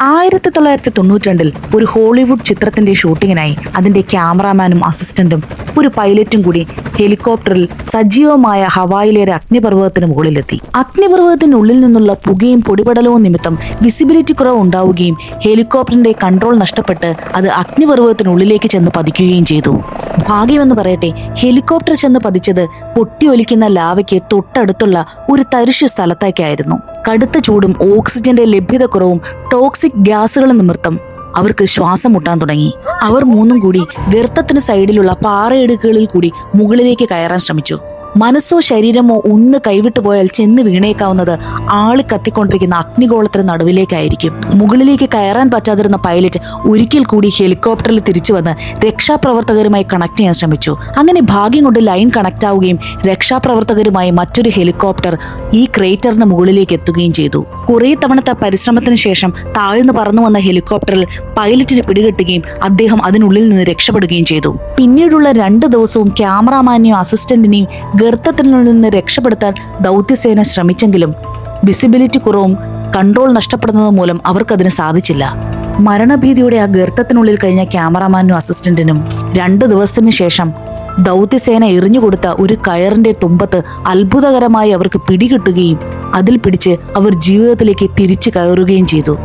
1992 ഒരു ഹോളിവുഡ് ചിത്രത്തിന്റെ ഷൂട്ടിങ്ങിനായി അതിന്റെ ക്യാമറാമാനും അസിസ്റ്റന്റും ഒരു പൈലറ്റും കൂടി ഹെലികോപ്റ്ററിൽ സജീവമായ ഹവായിലെ ഒരു അഗ്നിപർവ്വതത്തിന് മുകളിലെത്തി. അഗ്നിപർവ്വതത്തിനുള്ളിൽ നിന്നുള്ള പുകയും പൊടിപടലവും നിമിത്തം വിസിബിലിറ്റി കുറവ് ഉണ്ടാവുകയും ഹെലികോപ്റ്ററിന്റെ കൺട്രോൾ നഷ്ടപ്പെട്ട് അത് അഗ്നിപർവ്വതത്തിനുള്ളിലേക്ക് ചെന്ന് പതിക്കുകയും ചെയ്തു. ഭാഗ്യമെന്ന് പറയട്ടെ, ഹെലികോപ്റ്റർ ചെന്ന് പതിച്ചത് പൊട്ടിയൊലിക്കുന്ന ലാവയ്ക്ക് തൊട്ടടുത്തുള്ള ഒരു തരിശു സ്ഥലത്തേക്കായിരുന്നു. കടുത്ത ചൂടും ഓക്സിജന്റെ ലഭ്യതക്കുറവും ടോക്സിക് ഗ്യാസുകളും നിമിത്തം അവർക്ക് ശ്വാസം മുട്ടാൻ തുടങ്ങി. അവർ മൂന്നും കൂടി ഗർത്തത്തിന് സൈഡിലുള്ള പാറയിടുക്കുകളിൽ കൂടി മുകളിലേക്ക് കയറാൻ ശ്രമിച്ചു. മനസ്സോ ശരീരമോ ഒന്ന് കൈവിട്ടു പോയാൽ ചെന്ന് വീണേക്കാവുന്നത് ആളി കത്തിക്കൊണ്ടിരിക്കുന്ന അഗ്നിഗോളത്തിന് നടുവിലേക്കായിരിക്കും. മുകളിലേക്ക് കയറാൻ പറ്റാതിരുന്ന പൈലറ്റ് ഒരിക്കൽ കൂടി ഹെലികോപ്റ്ററിൽ തിരിച്ചു വന്ന് രക്ഷാപ്രവർത്തകരുമായി കണക്ട് ചെയ്യാൻ ശ്രമിച്ചു. അങ്ങനെ ഭാഗ്യം കൊണ്ട് ലൈൻ കണക്ട് ആവുകയും രക്ഷാപ്രവർത്തകരുമായി മറ്റൊരു ഹെലികോപ്റ്റർ ഈ ക്രേറ്ററിന് മുകളിലേക്ക് എത്തുകയും ചെയ്തു. കുറേ തവണത്തെ പരിശ്രമത്തിന് ശേഷം താഴ്ന്നു പറന്നു വന്ന ഹെലികോപ്റ്ററിൽ പൈലറ്റിന് പിടികിട്ടുകയും അദ്ദേഹം അതിനുള്ളിൽ നിന്ന് രക്ഷപ്പെടുകയും ചെയ്തു. പിന്നീടുള്ള 2 ദിവസവും ക്യാമറാമാനെയും അസിസ്റ്റന്റിനെയും ഗർത്തത്തിൽ നിന്ന് രക്ഷപ്പെടുത്താൻ ദൗത്യസേന ശ്രമിച്ചെങ്കിലും വിസിബിലിറ്റി കുറവും കൺട്രോൾ നഷ്ടപ്പെടുന്നത് മൂലം അവർക്കതിന് സാധിച്ചില്ല. മരണഭീതിയോടെ ആ ഗർത്തത്തിനുള്ളിൽ കഴിഞ്ഞ ക്യാമറാമാനും അസിസ്റ്റന്റിനും 2 ദിവസത്തിന് ശേഷം ദൗത്യസേന എറിഞ്ഞുകൊടുത്ത ഒരു കയറിന്റെ തുമ്പത്ത് അത്ഭുതകരമായി അവർക്ക് പിടികിട്ടുകയും അതിൽ പിടിച്ച് അവർ ജീവിതത്തിലേക്ക് തിരിച്ചു കയറുകയും ചെയ്തു.